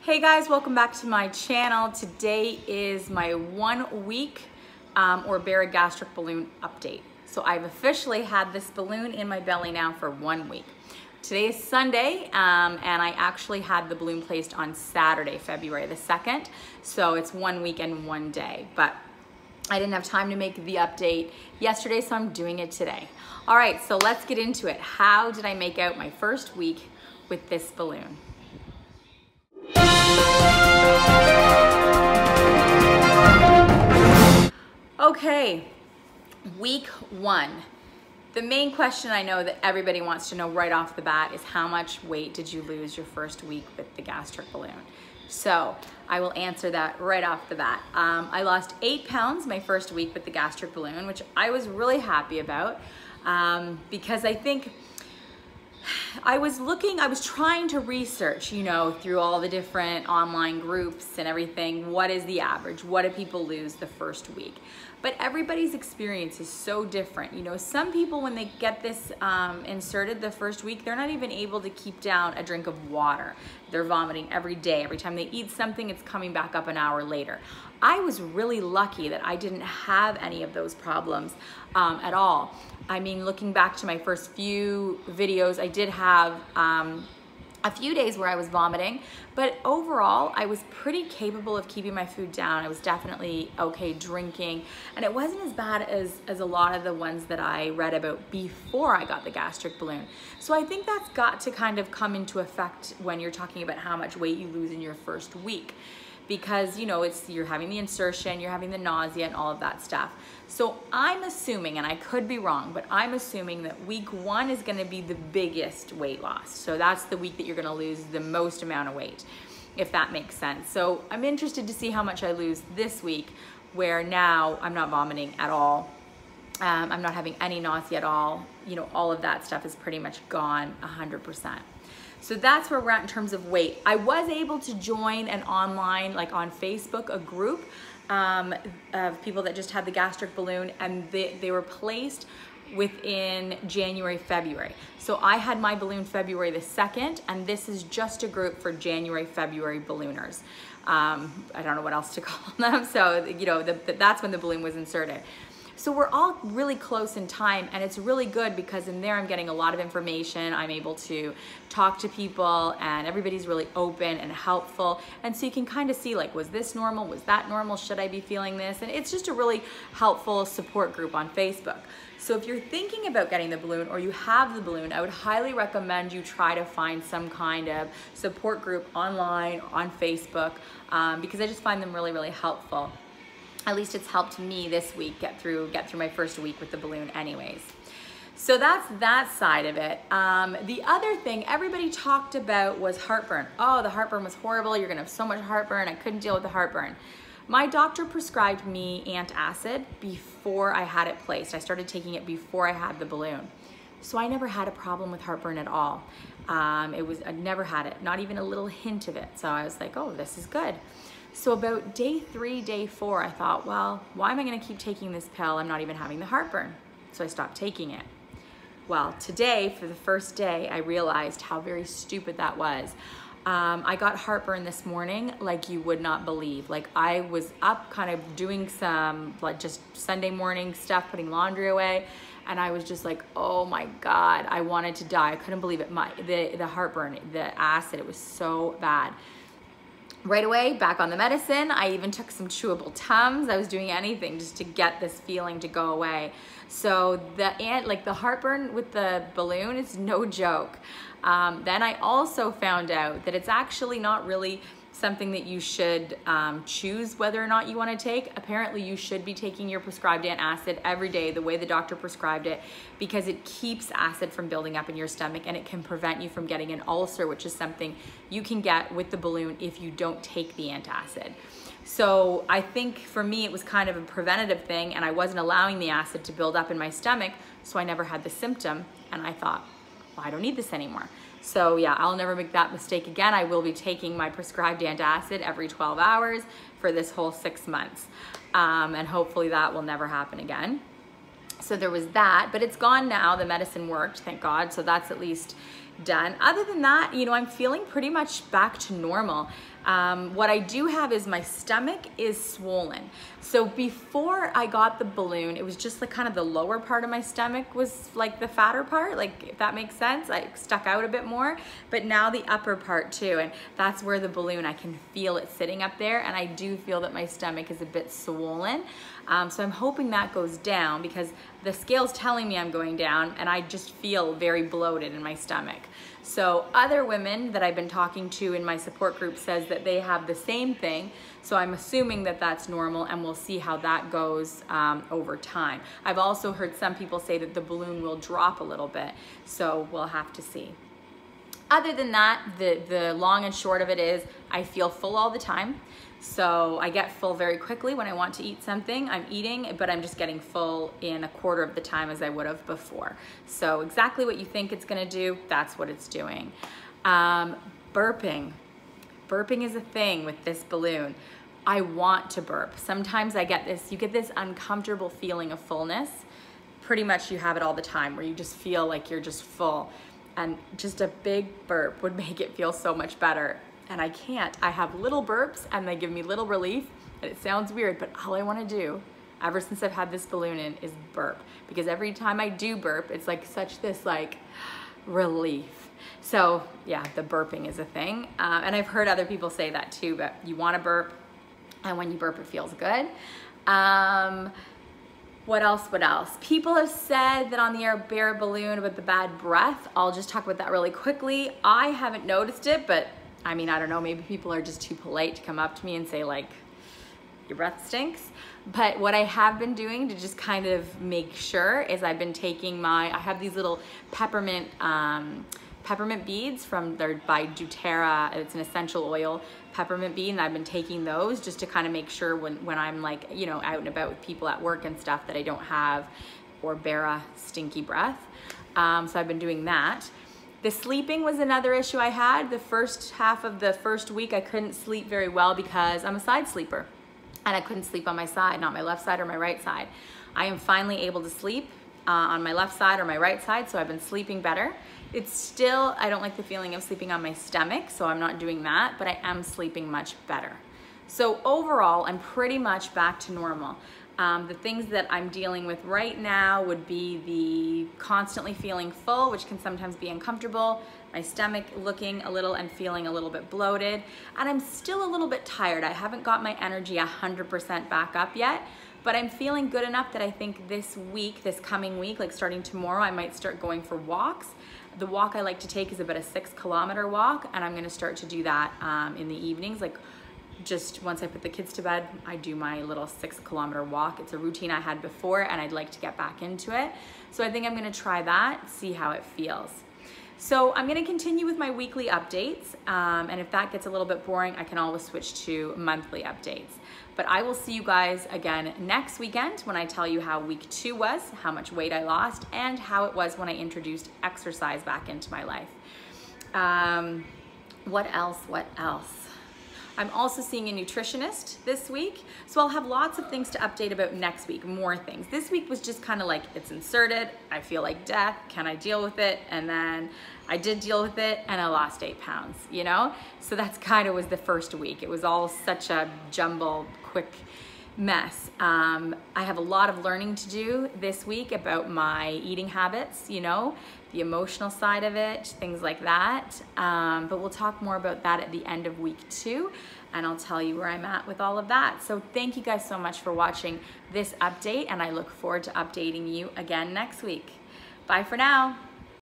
Hey guys, welcome back to my channel. Today is my 1 week Orbera Gastric Balloon update. So I've officially had this balloon in my belly now for 1 week. Today is Sunday and I actually had the balloon placed on Saturday, February the 2nd. So it's 1 week and 1 day, but I didn't have time to make the update yesterday, so I'm doing it today. All right, so let's get into it. How did I make out my first week with this balloon? Okay, week 1. The main question I know that everybody wants to know right off the bat is how much weight did you lose your first week with the gastric balloon? So I will answer that right off the bat. I lost 8 pounds my first week with the gastric balloon, which I was really happy about because I think I was trying to research, through all the different online groups and everything, what is the average? What do people lose the first week? But everybody's experience is so different. Some people, when they get this inserted the first week, they're not even able to keep down a drink of water. They're vomiting every day. Every time they eat something, it's coming back up an hour later. I was really lucky that I didn't have any of those problems at all. I mean, looking back to my first few videos, I did have a few days where I was vomiting, but overall, I was pretty capable of keeping my food down. I was definitely okay drinking, and it wasn't as bad as a lot of the ones that I read about before I got the gastric balloon. So I think that's got to kind of come into effect when you're talking about how much weight you lose in your first week. Because you're having the insertion, you're having the nausea and all of that stuff. So I'm assuming, and I could be wrong, but I'm assuming that week 1 is gonna be the biggest weight loss. So that's the week that you're gonna lose the most amount of weight, if that makes sense. So I'm interested to see how much I lose this week, where now I'm not vomiting at all. I'm not having any nausea at all. All of that stuff is pretty much gone 100%. So that's where we're at in terms of weight. I was able to join an online, like on Facebook, a group of people that just had the gastric balloon, and they were placed within January, February. So I had my balloon February the 2nd, and this is just a group for January, February ballooners. I don't know what else to call them. So, that's when the balloon was inserted. So we're all really close in time, and it's really good because in there I'm getting a lot of information. I'm able to talk to people, and everybody's really open and helpful. And so you can kind of see, like, was this normal? Was that normal? Should I be feeling this? And it's just a really helpful support group on Facebook. So if you're thinking about getting the balloon or you have the balloon, I would highly recommend you try to find some kind of support group online, on Facebook, because I just find them really, really helpful. At least it's helped me this week get through my first week with the balloon anyways. So that's that side of it. The other thing everybody talked about was heartburn. Oh, the heartburn was horrible. You're gonna have so much heartburn. I couldn't deal with the heartburn. My doctor prescribed me antacid before I had it placed. I started taking it before I had the balloon. So I never had a problem with heartburn at all. I never had it, not even a little hint of it. So I was like, oh, this is good. So about day 3, day 4, I thought, well, why am I gonna keep taking this pill? I'm not even having the heartburn. So I stopped taking it. Well, today, for the first day, I realized how very stupid that was. I got heartburn this morning like you would not believe. Like, I was up kind of doing some just Sunday morning stuff, putting laundry away, and I was just like, oh my God, I wanted to die. I couldn't believe it. The heartburn, the acid, it was so bad. Right away, back on the medicine. I even took some chewable Tums. I was doing anything just to get this feeling to go away. So the heartburn with the balloon is no joke. Then I also found out that it's actually not really something that you should choose whether or not you want to take. Apparently you should be taking your prescribed antacid every day the way the doctor prescribed it, because it keeps acid from building up in your stomach, and it can prevent you from getting an ulcer, which is something you can get with the balloon if you don't take the antacid. So I think for me it was kind of a preventative thing, and I wasn't allowing the acid to build up in my stomach, so I never had the symptom, and I thought, well, I don't need this anymore. So yeah, I'll never make that mistake again. I will be taking my prescribed antacid every 12 hours for this whole 6 months. And hopefully that will never happen again. So there was that, but it's gone now. The medicine worked, thank God. So that's at least done. Other than that, you know, I'm feeling pretty much back to normal. What I do have is my stomach is swollen. So before I got the balloon, it was just like kind of the lower part of my stomach was like the fatter part, like if that makes sense. I stuck out a bit more, but now the upper part too. And that's where the balloon, I can feel it sitting up there, and I do feel that my stomach is a bit swollen. So I'm hoping that goes down because the scale's telling me I'm going down, and I just feel very bloated in my stomach. So other women that I've been talking to in my support group says that they have the same thing. So I'm assuming that that's normal, and we'll see how that goes over time. I've also heard some people say that the balloon will drop a little bit. So we'll have to see. Other than that, the long and short of it is I feel full all the time. So I get full very quickly when I want to eat something. I'm eating, but I'm just getting full in a quarter of the time as I would have before. So exactly what you think it's gonna do, that's what it's doing. Burping. Burping is a thing with this balloon. I want to burp. Sometimes I get this, you get this uncomfortable feeling of fullness. Pretty much you have it all the time where you just feel like you're just full. And just a big burp would make it feel so much better. And I can't. I have little burps and they give me little relief. And it sounds weird, but all I want to do, ever since I've had this balloon in, is burp. Because every time I do burp, it's like such this like relief. So yeah, the burping is a thing. And I've heard other people say that too, but you want to burp, and when you burp, it feels good. What else? People have said that on the Orbera balloon about the bad breath. I'll just talk about that really quickly. I haven't noticed it, but I mean, I don't know, maybe people are just too polite to come up to me and say like, your breath stinks. But what I have been doing to just kind of make sure is I've been taking I have these little peppermint beads by doTERRA. It's an essential oil peppermint bead, and I've been taking those just to kind of make sure when I'm like, you know, out and about with people at work and stuff that I don't have Orbera stinky breath. So I've been doing that. The sleeping was another issue I had. The first half of the first week, I couldn't sleep very well because I'm a side sleeper, and I couldn't sleep on my side, not my left side or my right side. I am finally able to sleep on my left side or my right side, so I've been sleeping better. It's still, I don't like the feeling of sleeping on my stomach, so I'm not doing that, but I am sleeping much better. So overall, I'm pretty much back to normal. The things that I'm dealing with right now would be the constantly feeling full, which can sometimes be uncomfortable, my stomach looking a little and feeling a little bit bloated, and I'm still a little bit tired. I haven't got my energy 100% back up yet, but I'm feeling good enough that I think this coming week, like starting tomorrow, I might start going for walks. The walk I like to take is about a 6-kilometer walk, and I'm gonna start to do that in the evenings. Like just once I put the kids to bed, I do my little 6-kilometer walk. It's a routine I had before, and I'd like to get back into it. So I think I'm gonna try that, see how it feels. So I'm gonna continue with my weekly updates, and if that gets a little bit boring, I can always switch to monthly updates. But I will see you guys again next weekend when I tell you how week 2 was, how much weight I lost, and how it was when I introduced exercise back into my life. What else? I'm also seeing a nutritionist this week, so I'll have lots of things to update about next week, more things. This week was just kind of like, it's inserted, I feel like death, can I deal with it? And then I did deal with it, and I lost 8 pounds, you know? So that's kind of was the first week. It was all such a jumble, quick mess. I have a lot of learning to do this week about my eating habits, you know, the emotional side of it, things like that. But we'll talk more about that at the end of week 2, and I'll tell you where I'm at with all of that. So thank you guys so much for watching this update, and I look forward to updating you again next week. Bye for now.